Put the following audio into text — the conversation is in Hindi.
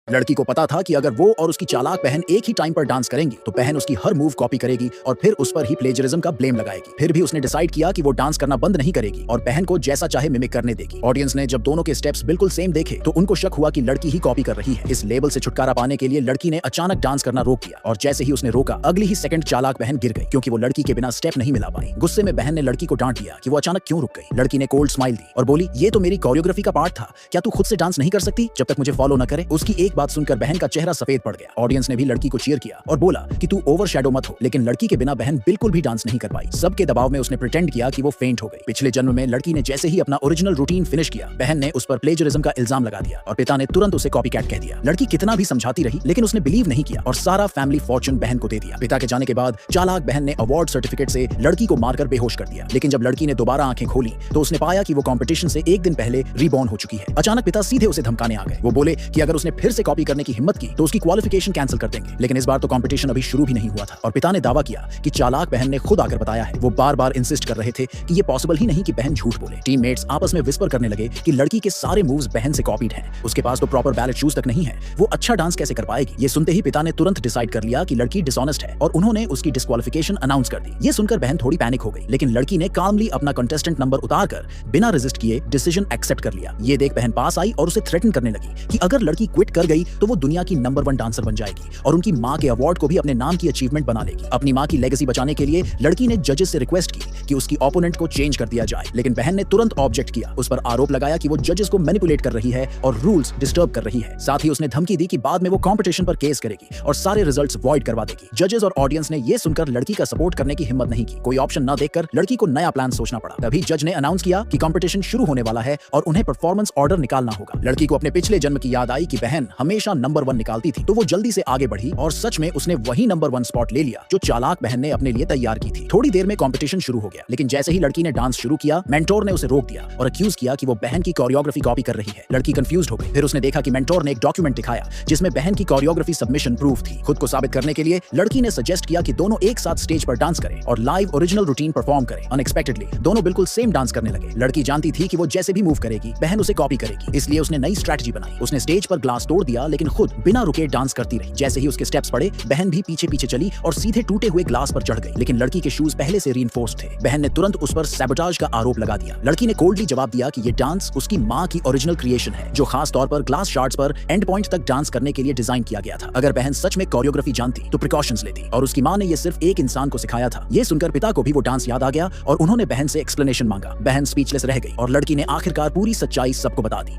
लड़की को पता था कि अगर वो और उसकी चालाक बहन एक ही टाइम पर डांस करेंगी तो बहन उसकी हर मूव कॉपी करेगी और फिर उस पर ही प्लेजरिज्म का ब्लेम लगाएगी। फिर भी उसने डिसाइड किया कि वो डांस करना बंद नहीं करेगी और बहन को जैसा चाहे मिमिक करने देगी। ऑडियंस ने जब दोनों के स्टेप्स बिल्कुल सेम देखे तो उनको शक हुआ कि लड़की ही कॉपी कर रही है। इस लेबल से छुटकारा पाने के लिए लड़की ने अचानक डांस करना रोक दिया और जैसे ही उसने रोका अगली ही सेकंड चालाक बहन गिर गई क्योंकि वो लड़की के बिना स्टेप नहीं मिला पाई। गुस्से में बहन ने लड़की को डांट दिया कि वो अचानक क्यों रुक गई। लड़की ने कोल्ड स्माइल दी और बोली, ये तो मेरी कोरियोग्राफी का पार्ट था, क्या तू खुद से डांस नहीं कर सकती जब तक मुझे फॉलो न करे। उसकी एक बात सुनकर बहन का चेहरा सफेद पड़ गया। ऑडियंस ने भी लड़की को चीयर किया और बोला कि तू ओवरशैडो मत हो, लेकिन लड़की के बिना बहन बिल्कुल भी डांस नहीं कर पाई। सबके दबाव में उसने प्रिटेंड किया कि वो फेंट हो गई। पिछले जन्म में लड़की ने जैसे ही अपना ओरिजिनल रूटीन फिनिश किया बहन ने उस पर प्लेजरिज्म का इल्जाम लगा दिया और पिता ने तुरंत उसे कॉपीकैट कह दिया। लड़की कितना भी समझाती रही लेकिन उसने बिलीव नहीं किया और सारा फैमिली फॉर्चून बहन को दे दिया। पिता के जाने के बाद चालाक बहन ने अवार्ड सर्टिफिकेट से लड़की को मारकर बेहोश कर दिया। लेकिन जब लड़की ने दोबारा आंखें खोली तो उसने पाया कि वो कंपटीशन से एक दिन पहले रीबॉर्न हो चुकी है। अचानक पिता सीधे उसे धमकाने आ गए। वो बोले कि अगर उसने फिर से कॉपी करने की हिम्मत की तो उसकी क्वालिफिकेशन कैंसिल कर देंगे। लेकिन इस बार तो कंपटीशन अभी शुरू भी नहीं हुआ था और पिता ने दावा किया कि चालाक बहन ने खुद आकर बताया है। वो बार-बार इंसिस्ट कर रहे थे कि ये पॉसिबल ही नहीं कि बहन झूठ बोले। टीममेट्स आपस में विस्पर करने लगे कि लड़की के सारे मूव्स बहन से कॉपीड हैं। उसके पास तो प्रॉपर बैलेट शूज तक नहीं है, वो अच्छा डांस कैसे कर पाएगी। ये सुनते ही पिता ने तुरंत डिसाइड कर लिया कि लड़की डिसऑनेस्ट है और उन्होंने उसकी डिस्क्वालिफिकेशन अनाउंस कर दी। ये सुनकर बहन थोड़ी पैनिक हो गई, लेकिन लड़की ने कामली अपना कंटेस्टेंट नंबर उतारकर बिना रेजिस्ट किए डिसीजन एक्सेप्ट कर लिया। ये देख बहन पास आई और उसे थ्रेटन करने लगी कि अगर लड़की क्विट कर गई तो वो दुनिया की नंबर 1 डांसर बन जाएगी और उनकी मां के अवार्ड को भी अपने नाम की अचीवमेंट बना लेगी। अपनी मां की लेगेसी बचाने के लिए लड़की ने जजेस से रिक्वेस्ट की कि उसकी ओपोनेंट को चेंज कर दिया जाए, लेकिन बहन ने तुरंत ऑब्जेक्ट किया। उस पर आरोप लगाया कि वो जजेस को मैनिपुलेट कर रही है और रूल्स डिस्टर्ब कर रही है। साथ ही उसने धमकी दी कि बाद में वो कंपटीशन पर केस करेगी और सारे रिजल्ट्स वॉइड करवा देगी। जजेस और ऑडियंस ने ये सुनकर लड़की का सपोर्ट करने की हिम्मत नहीं की। कोई ऑप्शन न देखकर लड़की को नया प्लान सोचना पड़ा। तभी जज ने अनाउंस किया कि कंपटीशन शुरू होने वाला है और उन्हें परफॉर्मेंस ऑर्डर निकालना होगा। लड़की को अपने पिछले जन्म की याद आई कि बहन हमेशा नंबर 1 निकालती थी, तो वो जल्दी से आगे बढ़ी और सच में उसने वही नंबर 1 स्पॉट ले लिया जो चालाक बहन ने अपने लिए तैयार की थी। थोड़ी देर में कंपटीशन शुरू हो गया, लेकिन जैसे ही लड़की ने डांस शुरू किया मेंटोर ने उसे रोक दिया और अक्यूज किया कि वो बहन की कोरियोग्राफी कॉपी कर रही है। लड़की कंफ्यूज्ड हो गई। फिर उसने देखा कि मेंटोर ने एक डॉक्यूमेंट दिखाया जिसमें बहन की कोरियोग्राफी सबमिशन प्रूफ थी। खुद को साबित करने के लिए लड़की ने सजेस्ट किया कि दोनों एक साथ स्टेज पर डांस करें और लाइव ओरिजिनल रूटीन परफॉर्म करें। अनएक्सपेक्टेडली दोनों बिल्कुल सेम डांस करने लगे। लड़की जानती थी कि वो जैसे भी मूव करेगी बहन उसे कॉपी करेगी, इसलिए उसने नई स्ट्रेटजी बनाई। उसने स्टेज पर ग्लास तोड़ दिया लेकिन खुद बिना रुके डांस करती रही। जैसे ही उसके स्टेप्स पड़े बहन भी पीछे पीछे चली और सीधे टूटे हुए ग्लास पर चढ़ गई, लेकिन लड़की के शूज पहले से रीइंफोर्स्ड थे। बहन ने तुरंत उस पर सैबोटाज का आरोप लगा दिया। लड़की ने कोल्डली जवाब दिया कि ये डांस उसकी मां की ओरिजिनल क्रिएशन है जो खास तौर पर ग्लास शार्ड्स पर एंड पॉइंट तक डांस करने के लिए डिजाइन किया गया था। अगर बहन सच में कोरियोग्राफी जानती तो प्रिकॉशंस लेती और उसकी मां ने ये सिर्फ एक इंसान को सिखाया था। ये सुनकर पिता को भी वो डांस याद आ गया और उन्होंने बहन से एक्सप्लेनेशन मांगा। बहन स्पीचलेस रह गई और लड़की ने आखिरकार पूरी सच्चाई सबको बता दी।